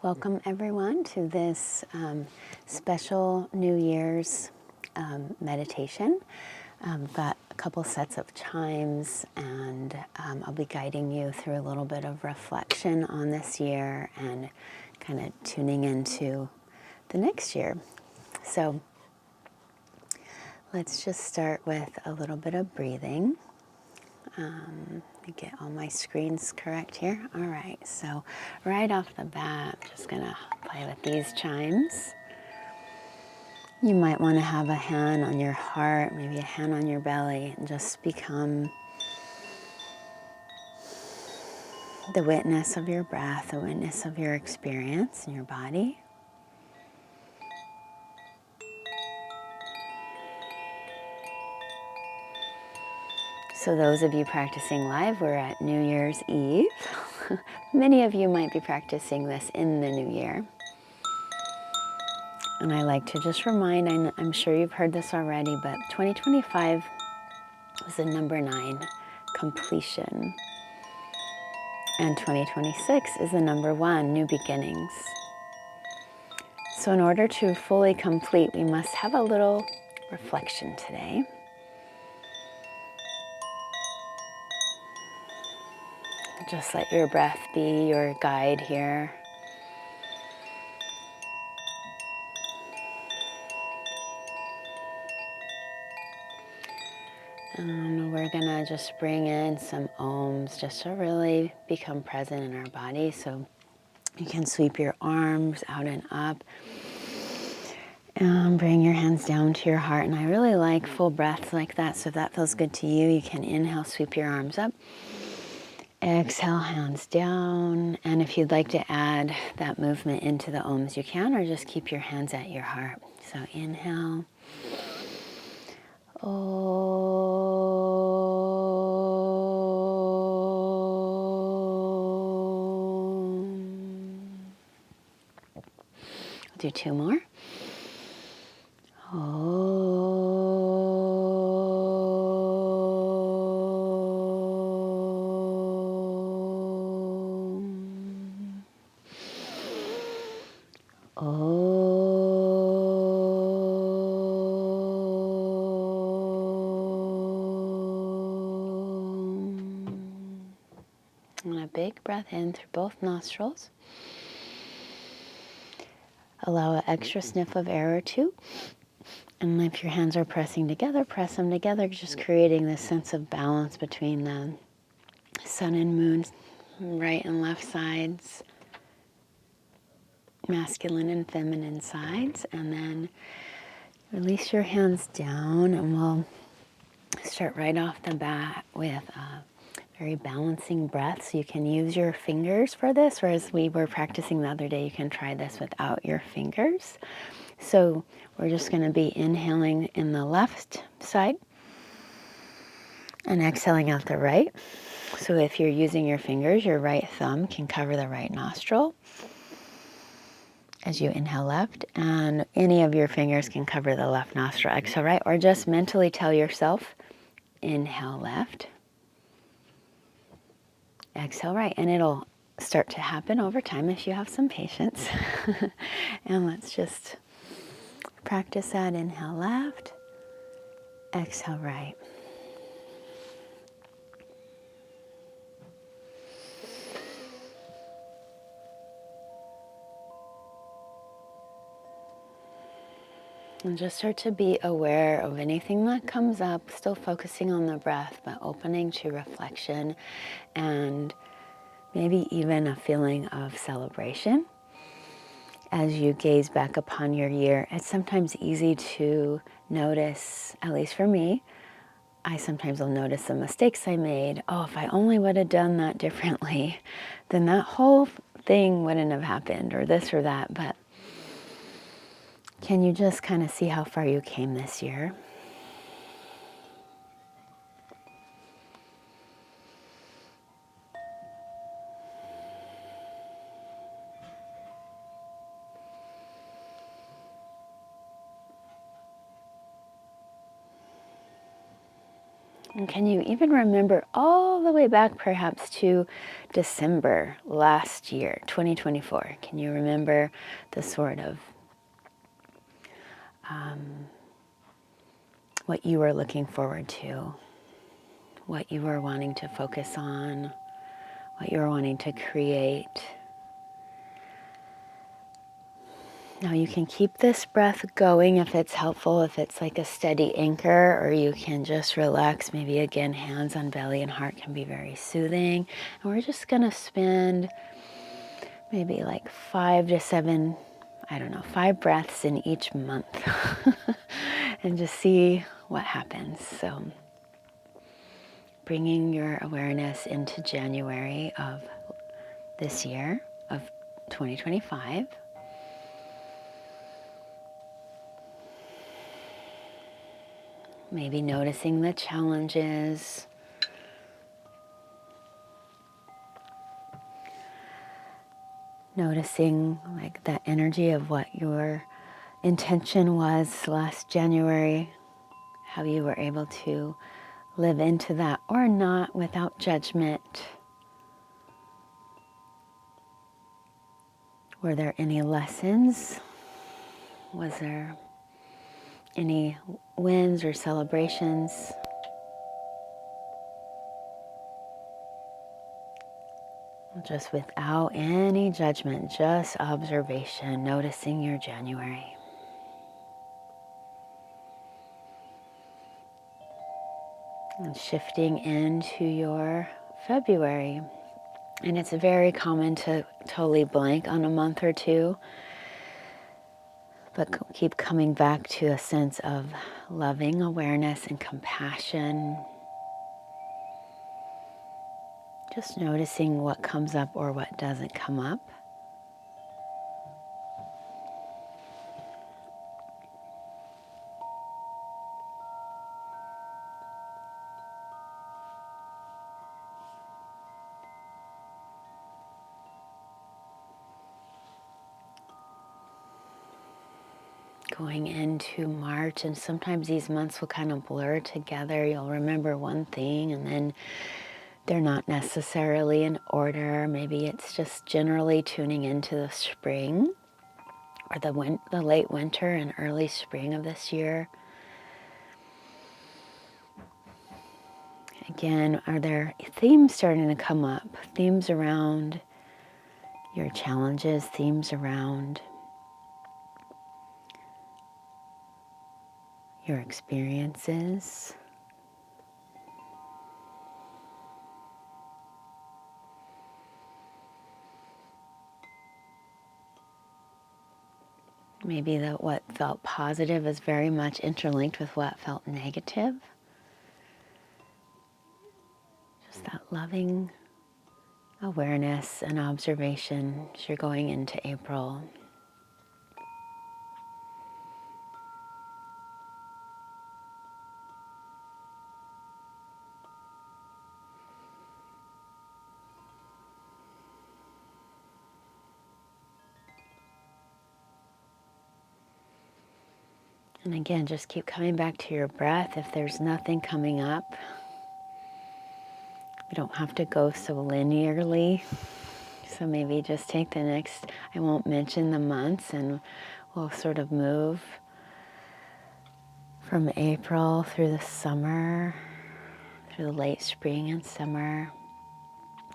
Welcome everyone to this special New Year's meditation. I've got a couple sets of chimes and I'll be guiding you through a little bit of reflection on this year and kind of tuning into the next year. So let's just start with a little bit of breathing. Let me get all my screens correct here. All right, so right off the bat, I'm just gonna play with these chimes. You might want to have a hand on your heart, maybe a hand on your belly, and just become the witness of your breath, the witness of your experience in your body. So those of you practicing live, we're at New Year's Eve. Many of you might be practicing this in the new year. And I like to just remind, I'm sure you've heard this already, but 2025 was the number 9, completion. And 2026 is the number 1, new beginnings. So in order to fully complete, we must have a little reflection today. Just let your breath be your guide here. And we're gonna just bring in some ohms just to really become present in our body. So you can sweep your arms out and up. And bring your hands down to your heart. And I really like full breaths like that. So if that feels good to you, you can inhale, sweep your arms up. Exhale, hands down. And if you'd like to add that movement into the ohms, you can, or just keep your hands at your heart. So inhale. I'll do 2 more. And a big breath in through both nostrils. Allow an extra sniff of air or 2. And if your hands are pressing together, press them together, just creating this sense of balance between the sun and moon, right and left sides, masculine and feminine sides. And then release your hands down, and we'll start right off the bat with a very balancing breath. So you can use your fingers for this, whereas we were practicing the other day, you can try this without your fingers. So we're just going to be inhaling in the left side and exhaling out the right. So if you're using your fingers, your right thumb can cover the right nostril as you inhale left, and any of your fingers can cover the left nostril. Exhale right, or just mentally tell yourself, inhale left, exhale right, and it'll start to happen over time if you have some patience. And let's just practice that. Inhale left, exhale right. And just start to be aware of anything that comes up, still focusing on the breath, but opening to reflection and maybe even a feeling of celebration as you gaze back upon your year. It's sometimes easy to notice, at least for me, I sometimes will notice the mistakes I made. Oh, if I only would have done that differently, then that whole thing wouldn't have happened, or this or that. But can you just kind of see how far you came this year? And can you even remember all the way back perhaps to December last year, 2024? Can you remember the sort of what you were looking forward to, what you were wanting to focus on, what you were wanting to create? Now you can keep this breath going if it's helpful, if it's like a steady anchor, or you can just relax. Maybe again, hands on belly and heart can be very soothing. And we're just gonna spend maybe like 5 to 7, 5 breaths in each month and just see what happens. So bringing your awareness into January of this year, of 2025. Maybe noticing the challenges. Noticing like that energy of what your intention was last January, how you were able to live into that or not without judgment. Were there any lessons? Was there any wins or celebrations? Just without any judgment, just observation, noticing your January. And shifting into your February. And it's very common to totally blank on a month or two, but keep coming back to a sense of loving awareness and compassion. Just noticing what comes up or what doesn't come up. Going into March, and sometimes these months will kind of blur together. You'll remember one thing and then they're not necessarily in order. Maybe it's just generally tuning into the spring or the late winter and early spring of this year. Again, are there themes starting to come up? Themes around your challenges, themes around your experiences. Maybe that what felt positive is very much interlinked with what felt negative. Just that loving awareness and observation as you're going into April. And again, just keep coming back to your breath. If there's nothing coming up, you don't have to go so linearly. So maybe just take the next, I won't mention the months, and we'll sort of move from April through the summer, through the late spring and summer.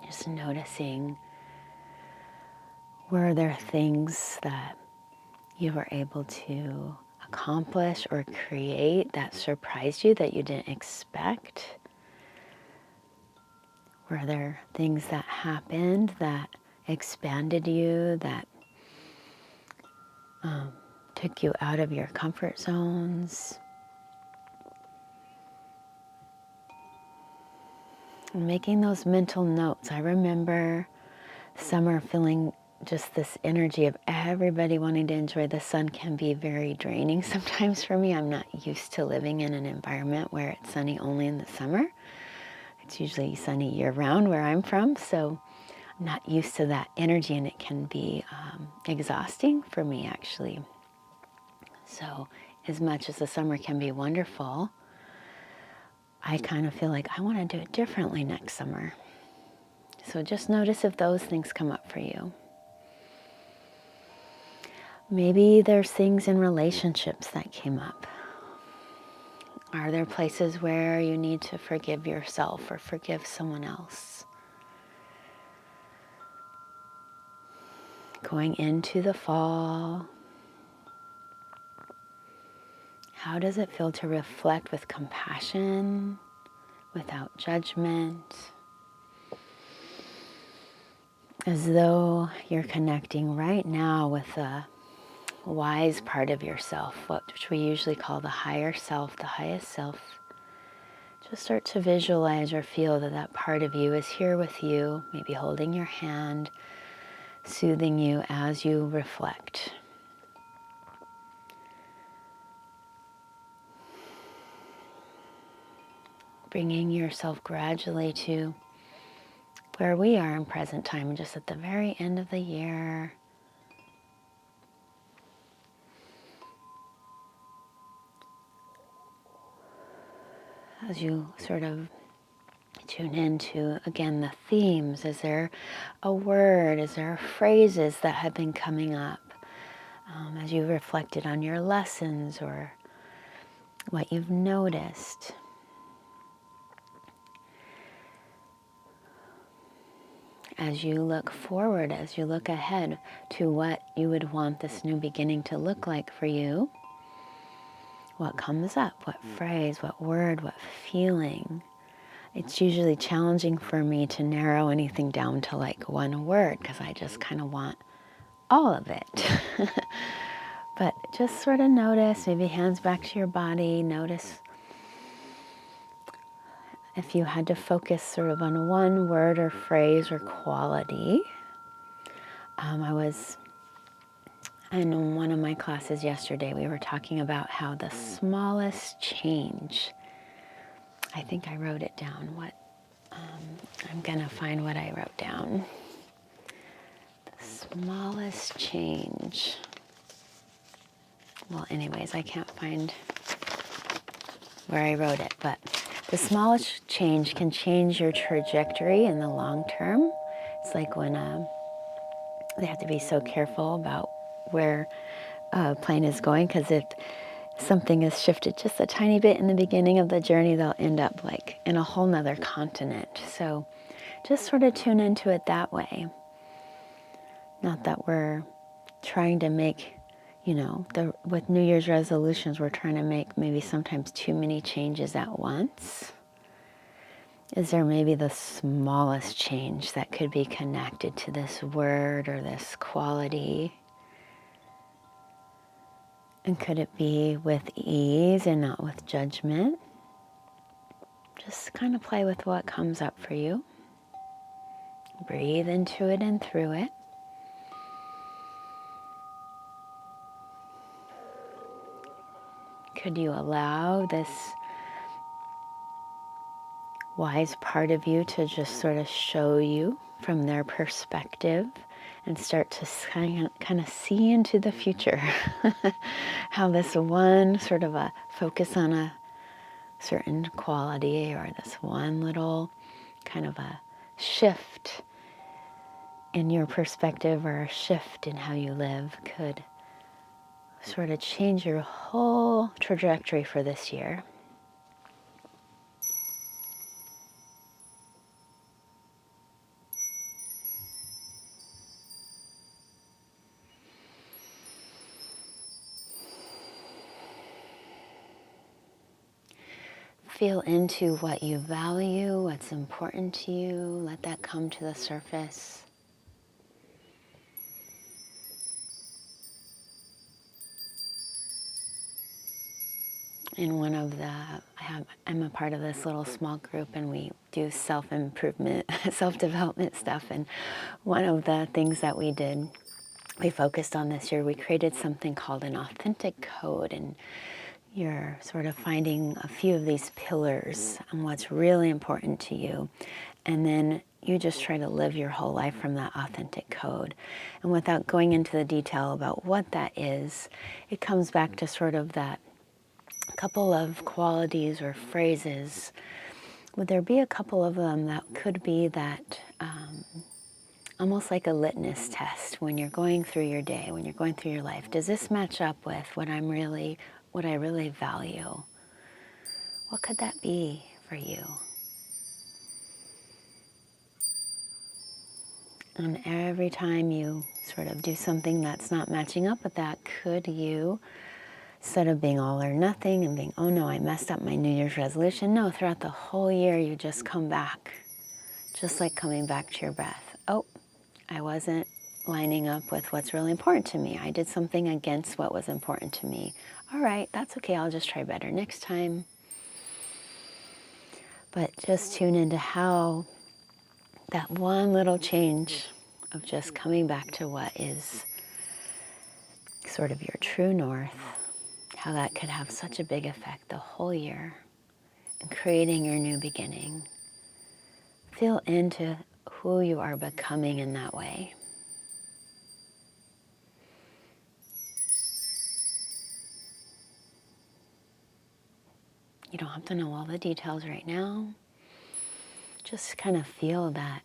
Just noticing, were there things that you were able to accomplish or create that surprised you that you didn't expect? Were there things that happened that expanded you, that took you out of your comfort zones? And making those mental notes. I remember summer feeling just this energy of everybody wanting to enjoy the sun can be very draining sometimes for me. I'm not used to living in an environment where it's sunny only in the summer. It's usually sunny year-round where I'm from, so I'm not used to that energy, and it can be exhausting for me, actually. So as much as the summer can be wonderful, I kind of feel like I want to do it differently next summer. So just notice if those things come up for you. Maybe there's things in relationships that came up. Are there places where you need to forgive yourself or forgive someone else? Going into the fall, how does it feel to reflect with compassion, without judgment, as though you're connecting right now with the wise part of yourself, which we usually call the higher self, the highest self. Just start to visualize or feel that that part of you is here with you, maybe holding your hand, soothing you as you reflect. Bringing yourself gradually to where we are in present time, just at the very end of the year. As you sort of tune into, again, the themes. Is there a word? Is there phrases that have been coming up as you reflected on your lessons or what you've noticed? As you look forward, as you look ahead to what you would want this new beginning to look like for you, what comes up? What phrase, what word, what feeling? It's usually challenging for me to narrow anything down to like one word because I just kind of want all of it. But just sort of notice, maybe hands back to your body, notice if you had to focus sort of on one word or phrase or quality. I was in one of my classes yesterday, we were talking about how the smallest change, I think I wrote it down, I'm gonna find what I wrote down. The smallest change. Well, anyways, I can't find where I wrote it, but the smallest change can change your trajectory in the long term. It's like when they have to be so careful about where a plane is going, because if something is shifted just a tiny bit in the beginning of the journey, they'll end up like in a whole nother continent. So just sort of tune into it that way. Not that we're trying to make, with New Year's resolutions, we're trying to make maybe sometimes too many changes at once. Is there maybe the smallest change that could be connected to this word or this quality? And could it be with ease and not with judgment? Just kind of play with what comes up for you. Breathe into it and through it. Could you allow this wise part of you to just sort of show you from their perspective and start to kind of see into the future? How this one sort of a focus on a certain quality or this one little kind of a shift in your perspective or a shift in how you live could sort of change your whole trajectory for this year. Feel into what you value, what's important to you. Let that come to the surface. In one of the, I'm a part of this little small group, and we do self-improvement, self-development stuff. And one of the things that we did, we focused on this year, we created something called an authentic code. And you're sort of finding a few of these pillars and what's really important to you. And then you just try to live your whole life from that authentic code. And without going into the detail about what that is, it comes back to sort of that a couple of qualities or phrases. Would there be a couple of them that could be that almost like a litmus test when you're going through your day, when you're going through your life? Does this match up with what I really value? What could that be for you? And every time you sort of do something that's not matching up with that, could you, instead of being all or nothing and being, oh no, I messed up my New Year's resolution, no, throughout the whole year you just come back, just like coming back to your breath. Oh, I wasn't lining up with what's really important to me. I did something against what was important to me. All right, that's okay, I'll just try better next time. But just tune into how that one little change of just coming back to what is sort of your true north, how that could have such a big effect the whole year in creating your new beginning. Feel into who you are becoming in that way. You don't have to know all the details right now. Just kind of feel that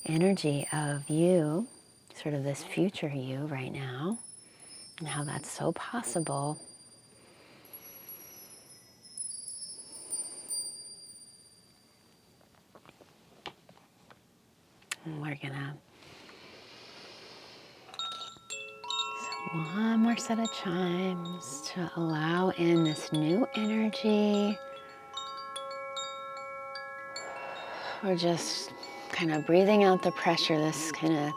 energy of you, sort of this future you right now, and how that's so possible. And we're gonna, so one more set of chimes to allow in this new energy. We're just kind of breathing out the pressure, this kind of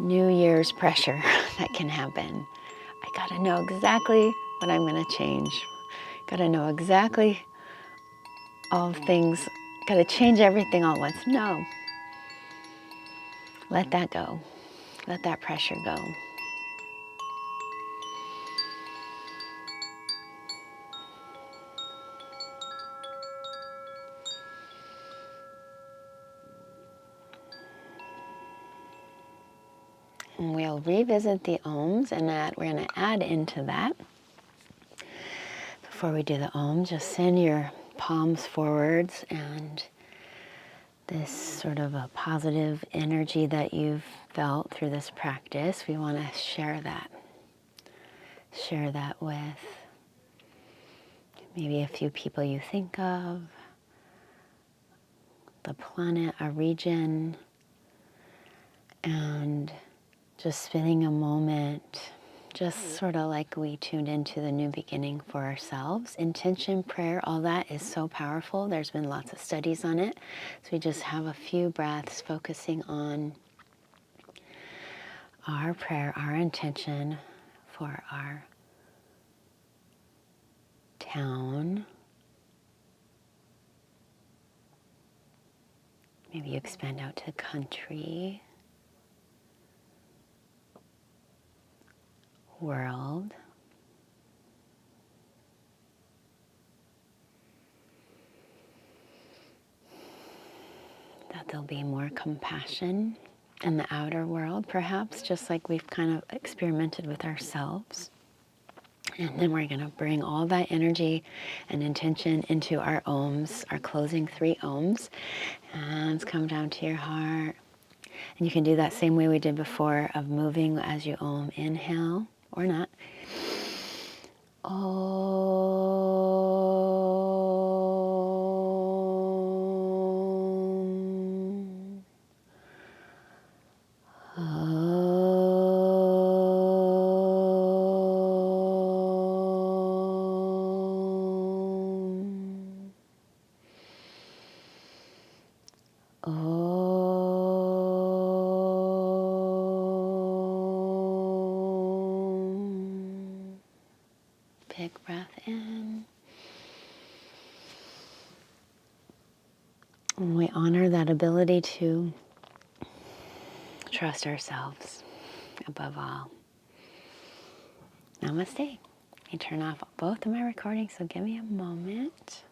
New Year's pressure that can happen. I gotta know exactly what I'm gonna change. Gotta know exactly all things, gotta change everything all at once. No. Let that go. Let that pressure go. And we'll revisit the ohms, and that we're going to add into that. Before we do the om, just send your palms forwards, and this sort of a positive energy that you've felt through this practice, we want to share that. Share that with maybe a few people you think of, the planet, a region, and just spending a moment, just sort of like we tuned into the new beginning for ourselves. Intention, prayer, all that is so powerful. There's been lots of studies on it. So we just have a few breaths focusing on our prayer, our intention for our town. Maybe you expand out to country, world. That there'll be more compassion in the outer world, perhaps, just like we've kind of experimented with ourselves. And then we're going to bring all that energy and intention into our ohms, our closing 3 ohms. Hands come down to your heart. And you can do that same way we did before of moving as you om. Inhale, or not. Om. Big breath in. And we honor that ability to trust ourselves above all. Namaste. I turn off both of my recordings, so give me a moment.